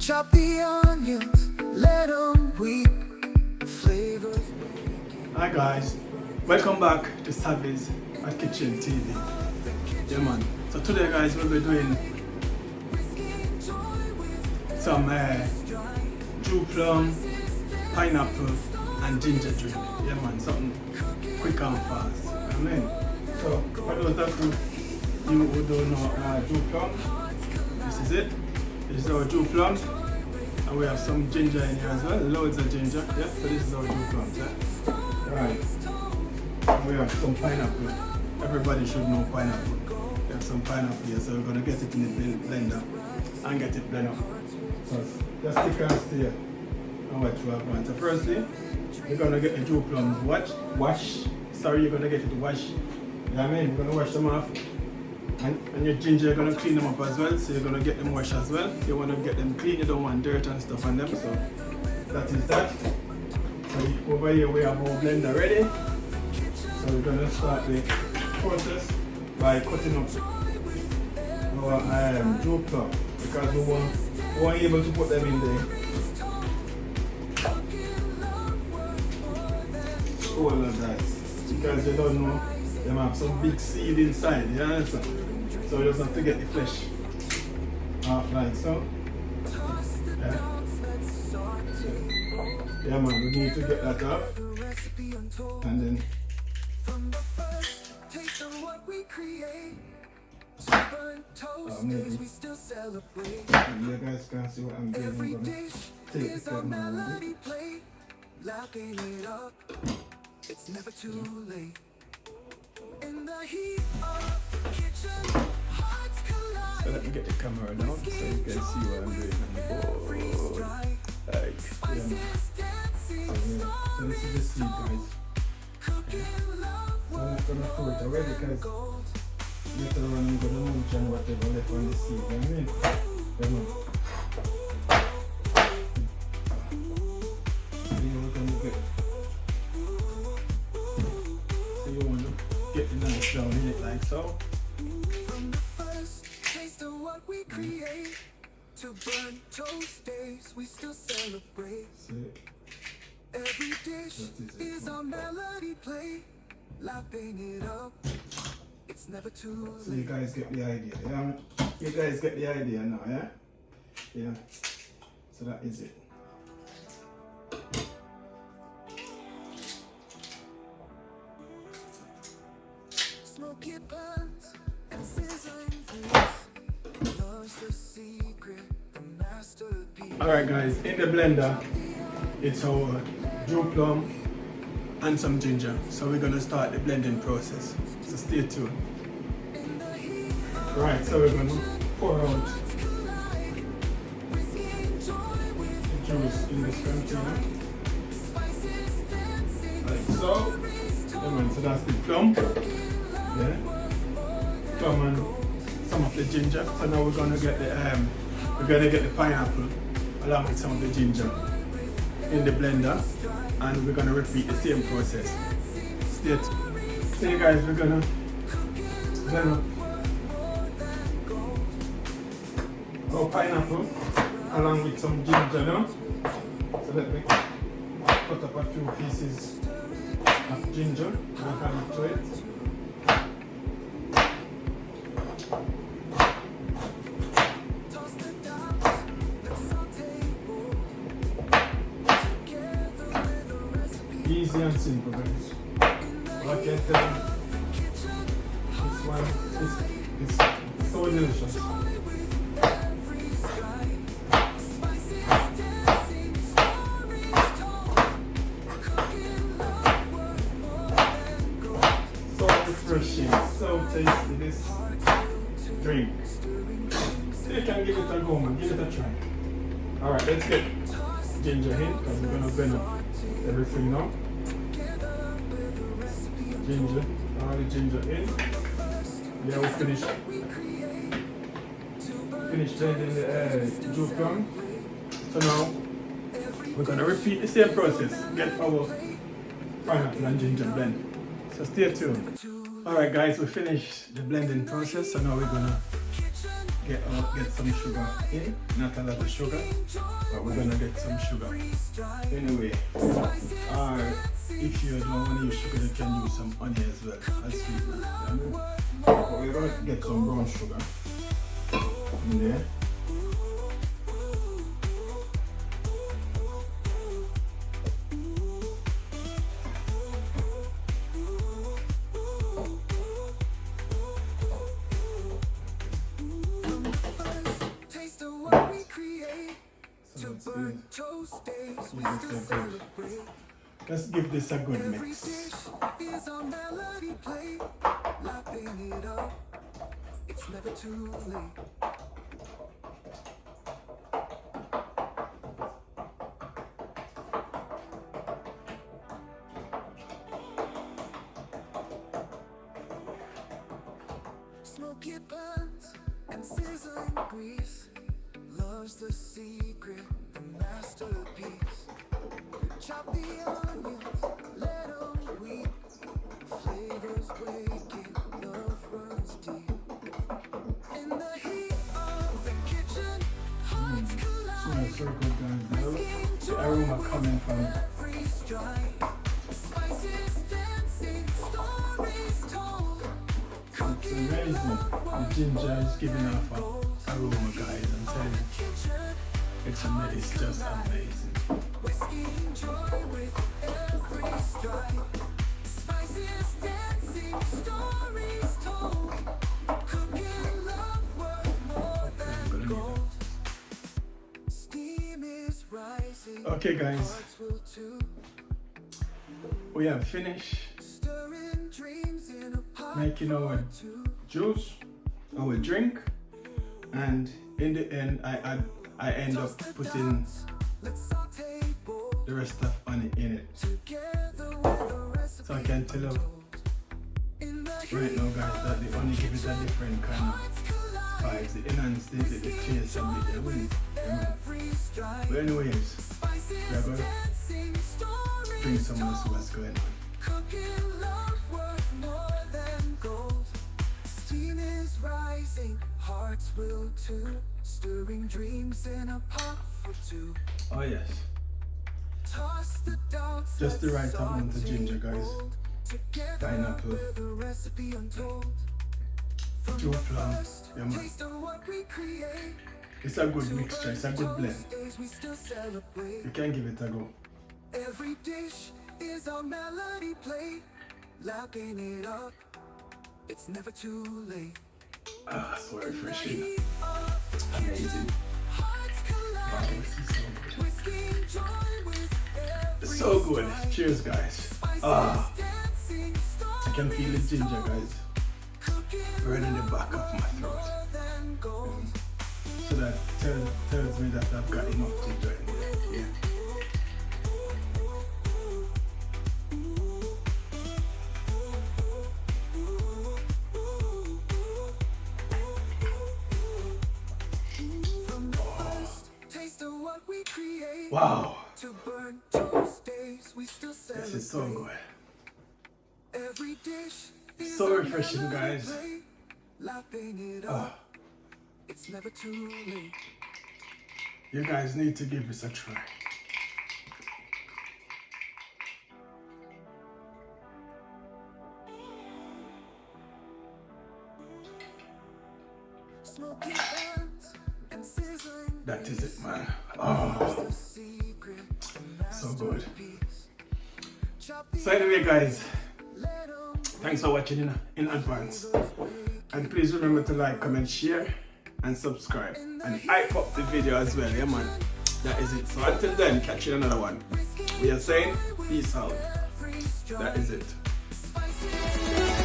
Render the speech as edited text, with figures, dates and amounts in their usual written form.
Chop the onions, let them weep. Flavors. Hi guys, welcome back to Savvy's at Kitchen TV. Yeah man, so today guys we'll be doing some June Plum, pineapple and ginger drink. Yeah man, something quick and fast. Amen. So for those of you who don't know June Plum, this is it. This is our June Plums. And we have some ginger in here as well, loads of ginger. Yeah, so this is our June Plums. Yeah? Right. And we have some pineapple. Everybody should know pineapple. We have some pineapple here, so we're going to get it in the blender and get it blended up. So just stick and stay and watch what we're going. So firstly, we're going to get the June Plums wash. Sorry, you're going to get it washed. You know what I mean? We're going to wash them off. And your ginger, you're going to clean them up as well, so you're going to get them washed as well. You want to get them clean, you don't want dirt and stuff on them, so that is that. So over here we have our blender ready. So we're going to start the process by cutting up our June Plum, because we weren't able to put them in there. All of that, because you don't know, they have some big seed inside, you understand? So you just have to get the flesh off like so. Yeah man, we need to get that off. And then maybe you guys can see what I'm doing. I'm gonna take this out now. It's never too late. In the heat of the kitchen, hearts collide. So let me get the camera now so you can see what I'm doing on the board. Like, yeah. So this is the seed, guys. So I'm not gonna throw it away because later on I'm gonna munch and whatever left on the seed. You know what I mean? Get the nice down in it like so. From the first taste of what we create to burn toast days, we still celebrate. Every dish is our melody play, lapping it up. It's never too late. So you guys get the idea, yeah? You guys get the idea now, yeah? Yeah. So that is it. Smoky buns and sizzling grease. Love's the secret, the masterpiece. Alright guys, in the blender, it's our June Plum and some ginger. So we're gonna start the blending process. So stay tuned. Right, so we're gonna pour out the juice in this container. Like so. So that's the plum. Yeah, plum and some of the ginger. So now we're gonna get the pineapple along with some of the ginger in the blender, and we're gonna repeat the same process. Stay tuned. So you guys, we're gonna blend up our pineapple along with some ginger now. So let me cut up a few pieces of ginger and add it to it. Easy and simple, guys. But I can tell you, this one is so delicious. So refreshing, so tasty, this drink. You can give it a go, man. Give it a try. Alright, let's get ginger in because we're gonna blend up everything now. Ginger, all the ginger in. Yeah, we finished blending the June Plum. So now we're gonna repeat the same process. Get our pineapple and ginger blend. So stay tuned. Alright guys, we finished the blending process. So now we're gonna get some sugar in, not a lot of sugar, but we're gonna get some sugar. Anyway, or if you don't want to use sugar, you can use some honey as well as sweetener. But we're gonna get some brown sugar in there. Let's give this a good mix. It's never too late. Smoky buns and sizzling grease. Love's the secret, the masterpiece. Chop the onions, let 'em weep. Flavors waking, love runs deep. In the heat of the kitchen, hearts collide. So good, guys. The aroma coming from Every strike, spices dancing, stories told. it's amazing. The ginger is giving off an aroma, guys. I'm telling you, it's just amazing. Whiskey joy with every strike. Spices dancing, stories told. Cooking love worth more than gold. Steam is rising. Okay, guys, Hearts will too. we have finished Stirring dreams in a pot making our for two. juice, our drink, and in the end, I end up putting Let's saute both the rest of honey in it. together with the recipe. So I can tell you In the right now, guys, that the honey gives it a different kind of hearts collide. vibes. It enhances the taste a bit. Yeah, we- Every strike. But anyways, Spices we are going to dancing, stories drink some and see told. what's going on. Cooking love worth more than gold. Steam is rising, hearts will too. Stirring dreams in a pot for two. Oh yes, Toss the doubts. Just the let's right amount of saute ginger, guys. bold. Together Pineapple. with a recipe untold. From June the Plum. first Yeah, man. taste of what we create. It's a good mixture. It's a good blend. Days we still celebrate. You can give it a go. Every dish is our melody played. Lapping it up, it's never too late. Ah, so refreshing. Heat of the kitchen, Amazing. hearts Wow, collide. this is so good. Whiskey joy with every It's so good. strike. Cheers, guys. Spices Ah, dancing, I can feel the ginger, guys, cooking right in the back of my throat. more than gold. So that tells me that I've got enough ginger in there. Yeah. From the first taste of what we create. Wow, To burn toast days, we still celebrate. this is so good. Every dish is So a refreshing, melody guys. played. Lapping it Ah, up, it's never too late. you guys need to give this a try. Smoky buns and sizzling That is it, man. grease. Oh, The secret, the so good. masterpiece. Chop the So anyway, guys, let 'em thanks for watching in advance. And please remember to like, comment, share, and subscribe. And hype up the video as well, yeah, man. That is it. So until then, catch you in another one. We are saying peace out. every strike. That is it. Spices